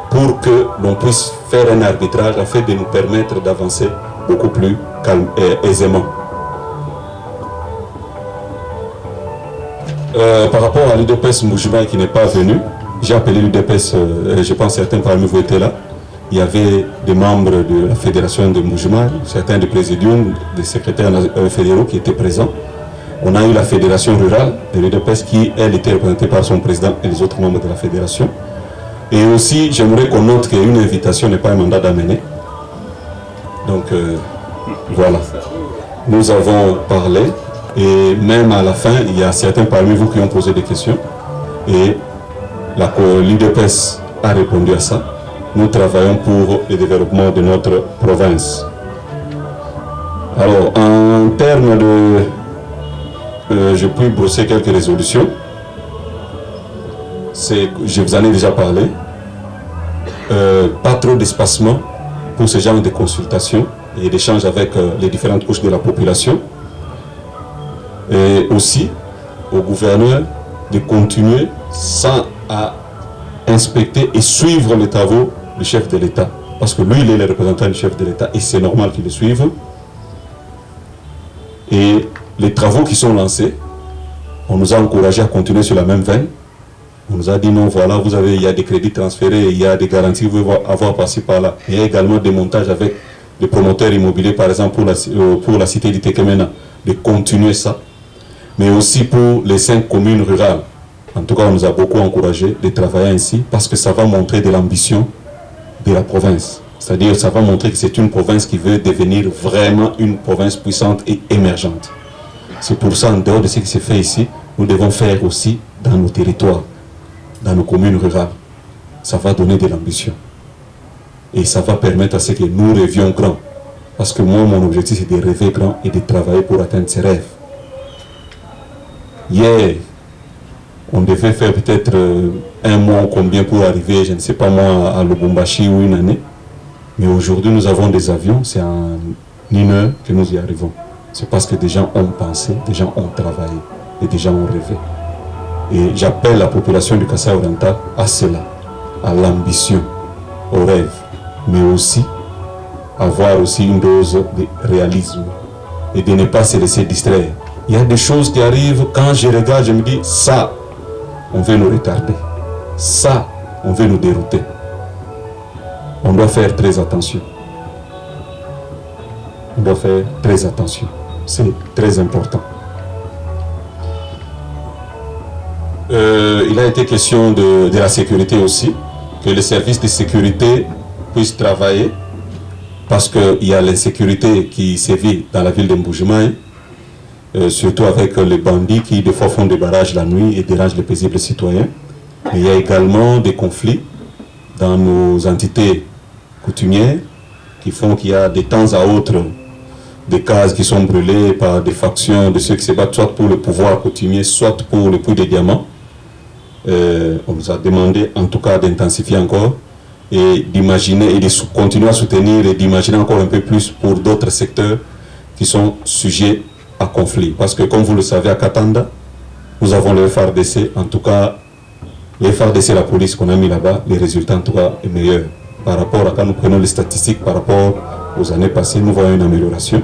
pour que l'on puisse faire un arbitrage afin de nous permettre d'avancer beaucoup plus aisément. Par rapport à l'UDPS Mbujimaï qui n'est pas venu, j'ai appelé l'UDPS, je pense que certains parmi vous étaient là, il y avait des membres de la fédération de Mboujima, certains des présidiums, des secrétaires fédéraux qui étaient présents. On a eu la fédération rurale de l'UDPS qui, elle, était représentée par son président et les autres membres de la fédération. Et aussi, j'aimerais qu'on note qu'une invitation n'est pas un mandat d'amener. Donc, voilà. Nous avons parlé et même à la fin, il y a certains parmi vous qui ont posé des questions. Et l'UDPS a répondu à ça. Nous travaillons pour le développement de notre province. Alors, en termes de... je peux brosser quelques résolutions. Je vous en ai déjà parlé. Pas trop d'espacement pour ce genre de consultations et d'échanges avec les différentes couches de la population. Et aussi au gouverneur de continuer sans à inspecter et suivre les travaux du chef de l'État. Parce que lui, il est le représentant du chef de l'État et c'est normal qu'il le suive. Et les travaux qui sont lancés, on nous a encouragé à continuer sur la même veine. On nous a dit non, voilà, il y a des crédits transférés, il y a des garanties que vous pouvez avoir par-ci par-là. Il y a également des montages avec des promoteurs immobiliers, par exemple pour la cité d'Itekemena, de continuer ça. Mais aussi pour les 5 communes rurales. En tout cas, on nous a beaucoup encouragé de travailler ainsi parce que ça va montrer de l'ambition de la province. C'est-à-dire, ça va montrer que c'est une province qui veut devenir vraiment une province puissante et émergente. C'est pour ça, en dehors de ce qui s'est fait ici, nous devons faire aussi dans nos territoires, dans nos communes rurales. Ça va donner de l'ambition. Et ça va permettre à ce que nous rêvions grand. Parce que moi, mon objectif, c'est de rêver grand et de travailler pour atteindre ses rêves. Hier, on devait faire peut-être un mois ou combien pour arriver, je ne sais pas moi, à Lubumbashi ou une année. Mais aujourd'hui, nous avons des avions, c'est en une heure que nous y arrivons. C'est parce que des gens ont pensé, des gens ont travaillé et des gens ont rêvé. Et j'appelle la population du Kasaï oriental à cela, à l'ambition, au rêve, mais aussi avoir aussi une dose de réalisme et de ne pas se laisser distraire. Il y a des choses qui arrivent, quand je regarde, je me dis, ça, on veut nous retarder. Ça, on veut nous dérouter. On doit faire très attention. On doit faire très attention. C'est très important. Il a été question de la sécurité aussi, que les services de sécurité puissent travailler, parce qu'il y a l'insécurité qui sévit dans la ville de Mboujima, surtout avec les bandits qui des fois font des barrages la nuit et dérangent les paisibles citoyens. Mais il y a également des conflits dans nos entités coutumières qui font qu'il y a de temps à autre des cases qui sont brûlées par des factions de ceux qui se battent soit pour le pouvoir coutumier, soit pour le puits des diamants. On nous a demandé en tout cas d'intensifier encore et d'imaginer et de continuer à soutenir et d'imaginer encore un peu plus pour d'autres secteurs qui sont sujets à conflit. Parce que comme vous le savez, à Katanda, nous avons le FRDC, en tout cas, le FRDC, la police qu'on a mis là-bas, les résultats en tout cas est meilleur. Par rapport à quand nous prenons les statistiques par rapport aux années passées, nous voyons une amélioration.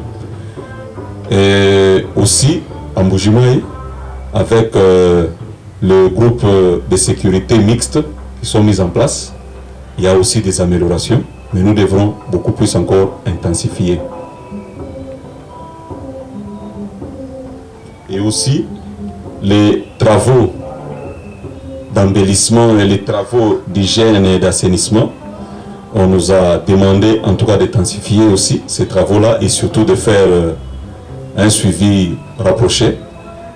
Et aussi, à Mboujima, avec le groupe de sécurité mixte qui sont mis en place, il y a aussi des améliorations, mais nous devrons beaucoup plus encore intensifier. Et aussi, les travaux d'embellissement et les travaux d'hygiène et d'assainissement, on nous a demandé en tout cas d'intensifier aussi ces travaux-là et surtout de faire un suivi rapproché.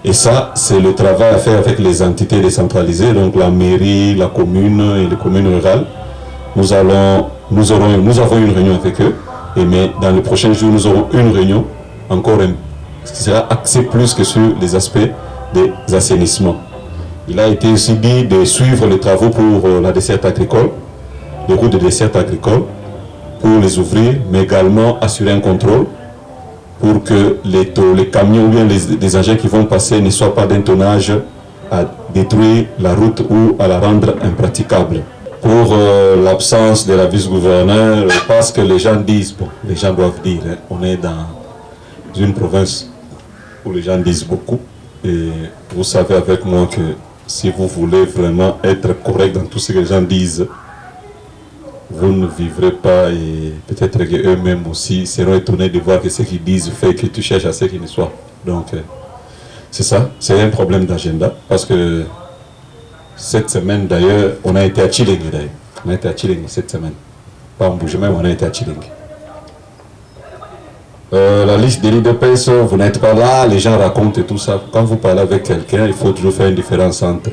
Et ça, c'est le travail à faire avec les entités décentralisées, donc la mairie, la commune et les communes rurales. Nous avons une réunion avec eux, mais dans les prochains jours, nous aurons une réunion encore qui sera axée plus que sur les aspects des assainissements. Il a été aussi dit de suivre les travaux pour la desserte agricole, les routes de desserte agricole, pour les ouvrir, mais également assurer un contrôle pour que les camions ou bien les engins qui vont passer ne soient pas d'un tonnage à détruire la route ou à la rendre impraticable. Pour l'absence de la vice-gouverneur, parce que les gens disent, bon, les gens doivent dire, hein, on est dans une province où les gens disent beaucoup, et vous savez avec moi que si vous voulez vraiment être correct dans tout ce que les gens disent, vous ne vivrez pas et peut-être qu'eux-mêmes aussi seront étonnés de voir que ce qu'ils disent fait que tu cherches à ce qu'ils ne soient. Donc, c'est ça, c'est un problème d'agenda parce que cette semaine d'ailleurs, on a été à Chilingue d'ailleurs. On a été à Chilingue cette semaine. Pas en Bougement, mais on a été à Chilingue. La liste des l'UDPS, vous n'êtes pas là, les gens racontent et tout ça. Quand vous parlez avec quelqu'un, il faut toujours faire une différence entre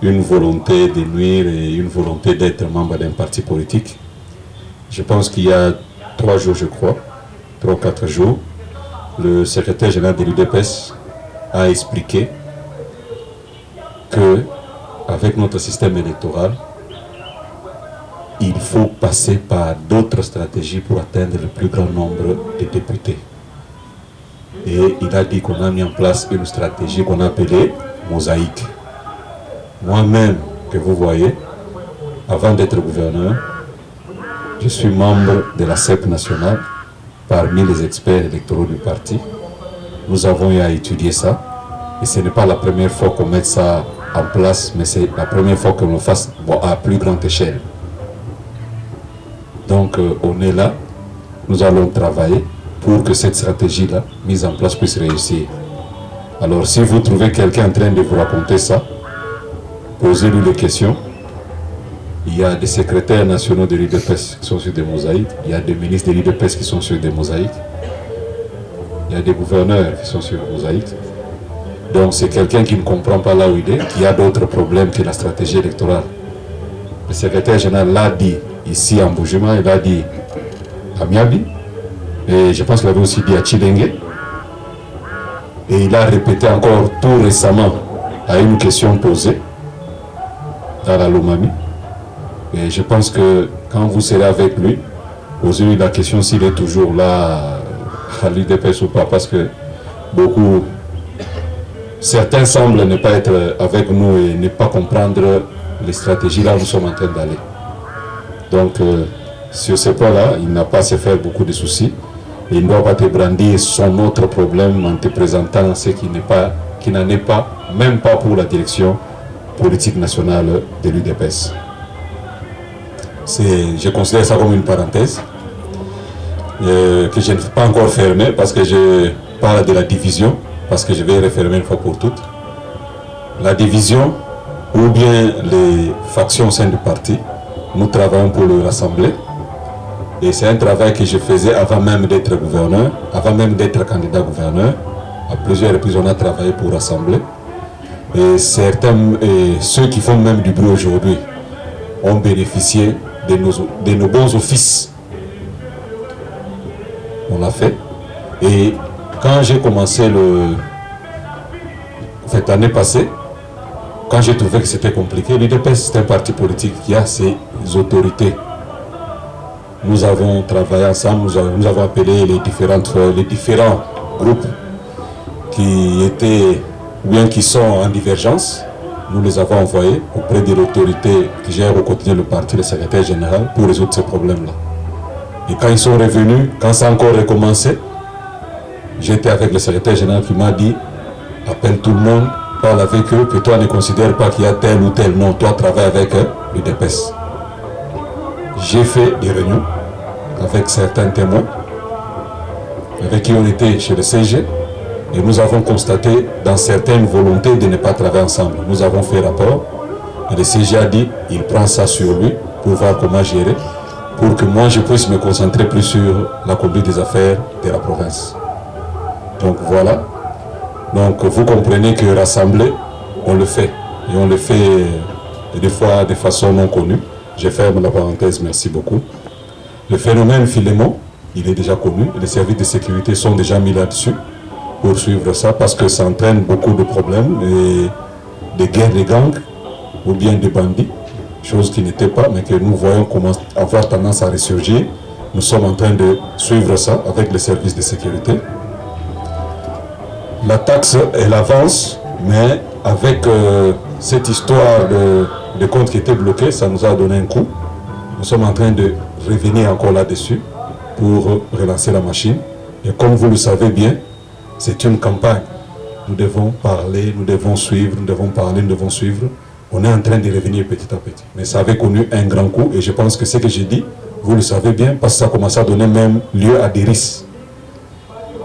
une volonté de nuire et une volonté d'être membre d'un parti politique. Je pense qu'il y a 3 jours, je crois, 3 ou 4 jours, le secrétaire général de l'UDPS a expliqué que avec notre système électoral, il faut passer par d'autres stratégies pour atteindre le plus grand nombre de députés. Et il a dit qu'on a mis en place une stratégie qu'on a appelée mosaïque. Moi-même, que vous voyez, avant d'être gouverneur, je suis membre de la CEP nationale, parmi les experts électoraux du parti. Nous avons eu à étudier ça, et ce n'est pas la première fois qu'on met ça en place, mais c'est la première fois qu'on le fasse à plus grande échelle. Donc on est là, nous allons travailler pour que cette stratégie-là, mise en place, puisse réussir. Alors si vous trouvez quelqu'un en train de vous raconter ça, posez-lui des questions. Il y a des secrétaires nationaux de l'UDPS qui sont sur des mosaïques, il y a des ministres de l'UDPS qui sont sur des mosaïques, il y a des gouverneurs qui sont sur des mosaïques. Donc c'est quelqu'un qui ne comprend pas là où il est, qui a d'autres problèmes que la stratégie électorale. Le secrétaire général l'a dit ici en Bougement, il l'a dit à Miabi, et je pense qu'il avait aussi dit à Chilingue, et il a répété encore tout récemment à une question posée à la Lomami. Et je pense que quand vous serez avec lui, posez-lui la question s'il est toujours là à l'UDPS ou pas, parce que certains semblent ne pas être avec nous et ne pas comprendre les stratégies là où nous sommes en train d'aller. Donc, sur ce point-là, il n'a pas à se faire beaucoup de soucis. Et il ne doit pas te brandir son autre problème en te présentant ce qui n'en est pas, même pas pour la direction politique nationale de l'UDPS. Je considère ça comme une parenthèse que je ne vais pas encore fermer parce que je parle de la division, parce que je vais refermer une fois pour toutes. La division ou bien les factions au sein du parti, nous travaillons pour le rassembler. Et c'est un travail que je faisais avant même d'être gouverneur, avant même d'être candidat gouverneur. À plusieurs reprises, on a travaillé pour rassembler. Et ceux qui font même du bruit aujourd'hui ont bénéficié de nos bons offices. On l'a fait. Et quand j'ai commencé cette année passée, quand j'ai trouvé que c'était compliqué, l'UDPS c'est un parti politique qui a ses autorités. Nous avons travaillé ensemble, nous avons appelé les différents groupes qui étaient ou bien qui sont en divergence. Nous les avons envoyés auprès de l'autorité qui gère au quotidien le parti, le secrétaire général, pour résoudre ces problèmes-là. Et quand ils sont revenus, quand ça a encore recommencé, j'étais avec le secrétaire général qui m'a dit « Appelle tout le monde, parle avec eux, que toi ne considères pas qu'il y a tel ou tel nom, toi travaille avec l'UDPS. » J'ai fait des réunions avec certains témoins avec qui on était chez le CG et nous avons constaté dans certaines volontés de ne pas travailler ensemble. Nous avons fait rapport et le CG a dit il prend ça sur lui pour voir comment gérer, pour que moi je puisse me concentrer plus sur la conduite des affaires de la province. Donc voilà. Donc vous comprenez que rassembler, on le fait. Et on le fait des fois de façon non connue. Je ferme la parenthèse, merci beaucoup. Le phénomène Philémon, il est déjà connu. Les services de sécurité sont déjà mis là-dessus pour suivre ça parce que ça entraîne beaucoup de problèmes et des guerres de gangs ou bien des bandits, chose qui n'était pas, mais que nous voyons avoir tendance à ressurgir. Nous sommes en train de suivre ça avec les services de sécurité. La taxe, elle avance, mais avec cette histoire de comptes qui étaient bloqués, ça nous a donné un coup. Nous sommes en train de revenir encore là-dessus pour relancer la machine. Et comme vous le savez bien, c'est une campagne. Nous devons parler, nous devons suivre, nous devons parler, nous devons suivre. On est en train de revenir petit à petit. Mais ça avait connu un grand coup et je pense que ce que j'ai dit, vous le savez bien, parce que ça commence à donner même lieu à des risques,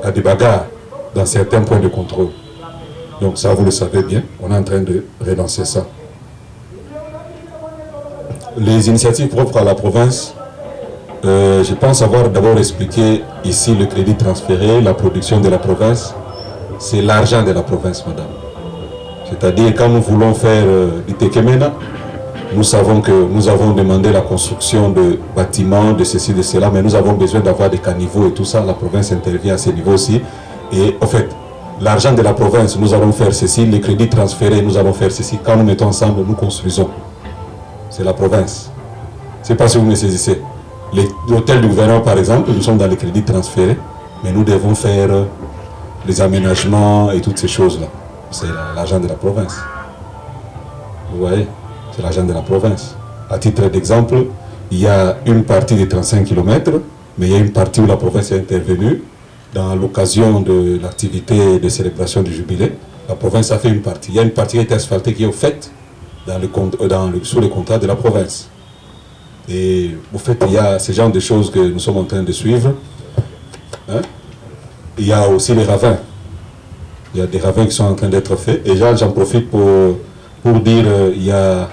à des bagarres dans certains points de contrôle. Donc ça, vous le savez bien, on est en train de relancer ça. Les initiatives propres à la province, je pense avoir d'abord expliqué ici le crédit transféré, la production de la province. C'est l'argent de la province, madame. C'est-à-dire, quand nous voulons faire du Tekemena, nous savons que nous avons demandé la construction de bâtiments, de ceci, de cela, mais nous avons besoin d'avoir des caniveaux et tout ça. La province intervient à ce niveau aussi. Et en fait, l'argent de la province, nous allons faire ceci, les crédits transférés, nous allons faire ceci. Quand nous mettons ensemble, nous construisons. C'est la province. Je ne sais pas si vous me saisissez. L'hôtel du gouverneur, par exemple, nous sommes dans les crédits transférés, mais nous devons faire les aménagements et toutes ces choses-là. C'est l'argent de la province. Vous voyez, c'est l'argent de la province. À titre d'exemple, il y a une partie des 35 km, mais il y a une partie où la province est intervenue dans l'occasion de l'activité de célébration du jubilé. La province a fait une partie. Il y a une partie qui a été asphaltée qui est au fait sous les contrats de la province. Et au fait, il y a ce genre de choses que nous sommes en train de suivre. Hein? Il y a aussi les ravins. Il y a des ravins qui sont en train d'être faits. Et j'en profite pour dire, il y a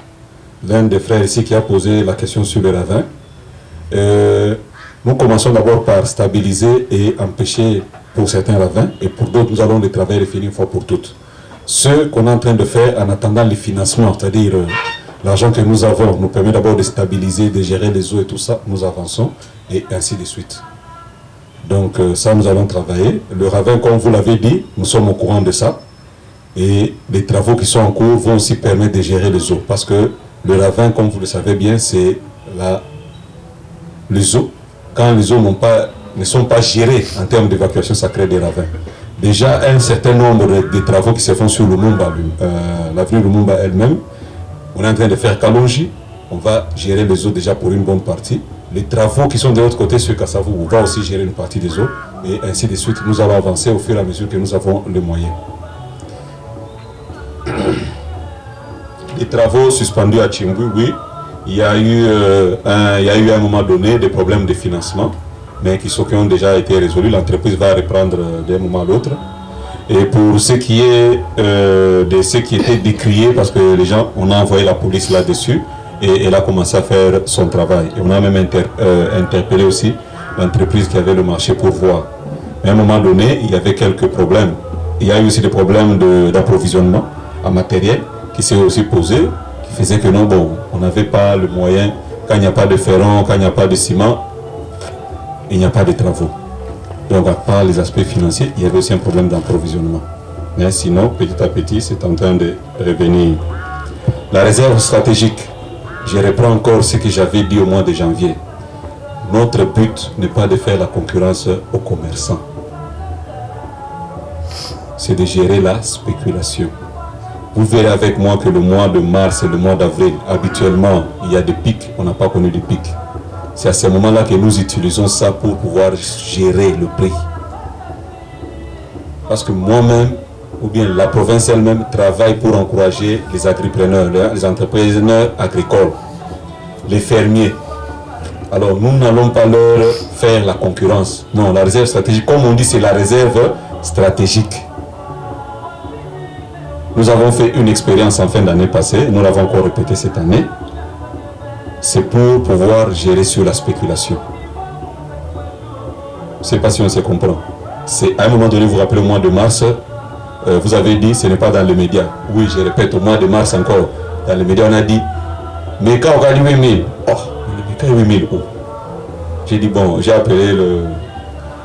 l'un des frères ici qui a posé la question sur les ravins. Nous commençons d'abord par stabiliser et empêcher pour certains ravins. Et pour d'autres, nous allons les travailler et finir une fois pour toutes. Ce qu'on est en train de faire en attendant les financements, c'est-à-dire l'argent que nous avons, nous permet d'abord de stabiliser, de gérer les eaux et tout ça. Nous avançons et ainsi de suite. Donc ça, nous allons travailler. Le ravin, comme vous l'avez dit, nous sommes au courant de ça. Et les travaux qui sont en cours vont aussi permettre de gérer les eaux. Parce que le ravin, comme vous le savez bien, c'est les eaux. Quand les eaux ne sont pas gérées en termes d'évacuation, ça crée des ravins. Déjà, un certain nombre de travaux qui se font sur Lumumba, l'avenue Lumumba elle-même, on est en train de faire Kalonji. On va gérer les eaux déjà pour une bonne partie. Les travaux qui sont de l'autre côté sur Kassavou, on va aussi gérer une partie des eaux. Et ainsi de suite, nous allons avancer au fur et à mesure que nous avons les moyens. Les travaux suspendus à Tchimbu, oui. Il y a eu à un moment donné des problèmes de financement, mais qui ont déjà été résolus. L'entreprise va reprendre d'un moment à l'autre. Et pour ce qui est de ce qui était décrié, parce que les gens, on a envoyé la police là-dessus, et elle a commencé à faire son travail. Et on a même interpellé aussi l'entreprise qui avait le marché pour voir. Mais à un moment donné, il y avait quelques problèmes. Il y a eu aussi des problèmes d'approvisionnement en matériel qui s'est aussi posé, qui faisait que non, bon, on n'avait pas le moyen, quand il n'y a pas de ferron, quand il n'y a pas de ciment, il n'y a pas de travaux. Donc à part les aspects financiers, il y avait aussi un problème d'approvisionnement. Mais sinon, petit à petit, c'est en train de revenir. La réserve stratégique, je reprends encore ce que j'avais dit au mois de janvier. Notre but n'est pas de faire la concurrence aux commerçants. C'est de gérer la spéculation. Vous verrez avec moi que le mois de mars et le mois d'avril, habituellement, il y a des pics, on n'a pas connu de pics. C'est à ce moment-là que nous utilisons ça pour pouvoir gérer le prix. Parce que moi-même, ou bien la province elle-même, travaille pour encourager les agripreneurs, les entrepreneurs agricoles, les fermiers. Alors nous n'allons pas leur faire la concurrence. Non, la réserve stratégique, comme on dit, c'est la réserve stratégique. Nous avons fait une expérience en fin d'année passée, nous l'avons encore répété cette année. C'est pour pouvoir gérer sur la spéculation. Je ne sais pas si on se comprend. C'est à un moment donné, vous vous rappelez, au mois de mars, vous avez dit, ce n'est pas dans les médias. Oui, je répète, au mois de mars encore, dans les médias, on a dit, mais quand on a dit 8000, oh, mais 8000 où? J'ai dit, bon, j'ai appelé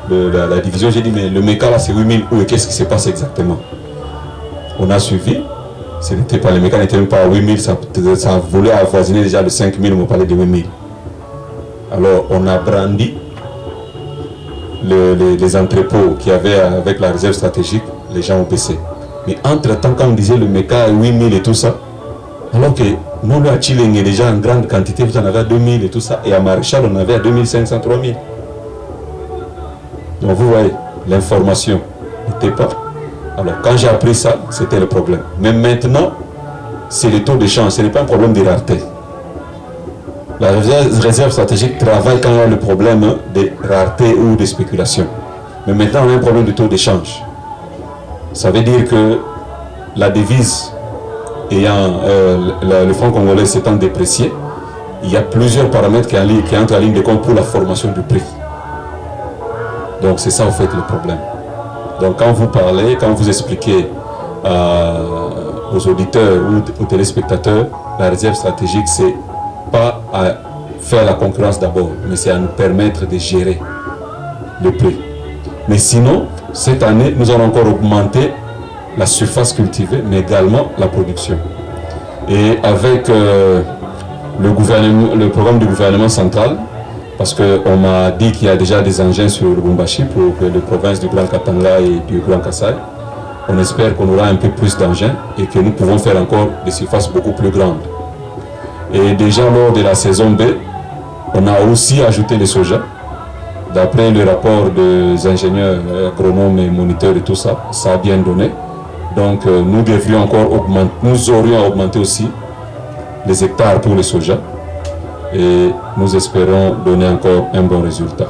la division, j'ai dit, mais le méca là, c'est 8000 où et qu'est-ce qui se passe exactement? On a suivi. Ce n'était pas, les mécas n'étaient même pas à 8000, ça voulait avoisiner déjà le 5000, on me parlait de 8000. Alors on a brandi les entrepôts qu'il y avait avec la réserve stratégique, les gens ont baissé. Mais entre-temps, quand on disait le méca à 8000 et tout ça, alors que nous, le à Chileng, déjà en grande quantité, vous en avez à 2000 et tout ça, et à Maréchal, on avait à 2500, 3000. Donc vous voyez, l'information n'était pas. Alors quand j'ai appris ça, c'était le problème. Mais maintenant, c'est le taux de change, ce n'est pas un problème de rareté. La réserve stratégique travaille quand il y a le problème de rareté ou de spéculation. Mais maintenant, on a un problème de taux d'échange. Ça veut dire que la devise ayant le franc congolais s'étant déprécié, il y a plusieurs paramètres qui entrent en ligne de compte pour la formation du prix. Donc c'est ça en fait le problème. Donc quand vous parlez, quand vous expliquez aux auditeurs ou aux téléspectateurs, la réserve stratégique, c'est pas à faire la concurrence d'abord, mais c'est à nous permettre de gérer le prix. Mais sinon, cette année, nous allons encore augmenter la surface cultivée, mais également la production. Et avec le programme du gouvernement central, parce qu'on m'a dit qu'il y a déjà des engins sur le Lubumbashi pour les provinces du Grand Katanga et du Grand Kassai, on espère qu'on aura un peu plus d'engins et que nous pouvons faire encore des surfaces beaucoup plus grandes. Et déjà lors de la saison B, on a aussi ajouté le soja. D'après le rapport des ingénieurs, agronomes et moniteurs et tout ça, ça a bien donné. Donc nous devrions encore augmenter, nous aurions augmenté aussi les hectares pour le soja. Et nous espérons donner encore un bon résultat.